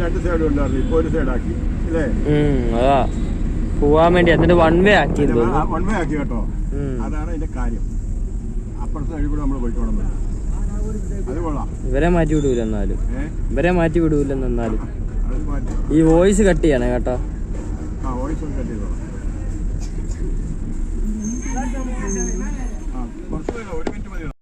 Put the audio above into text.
രണ്ട് സൈഡ് ഉണ്ടായിരുന്നു, ഇപ്പൊ ഒരു സൈഡ് ആക്കി അല്ലേ? അതാ പോവാൻ വേണ്ടി എന്നിട്ട് വൺ വേ ആക്കി, വൺ വേ ആക്കി കേട്ടോ. അതാണ് അതിന്റെ കാര്യം. അപ്പുറത്തെ വഴി കൂടെ നമ്മൾ പോയിക്കോണം. അത് കൊള്ളാം. ഇവരെ മാറ്റി വിടൂല എന്നാലും, ഇവരെ മാറ്റി വിടൂലെന്നാലും ഈ വോയിസ് കട്ട് ചെയ്യണേ കേട്ടോ. വോയിസ് കട്ട് ചെയ്തോളാം.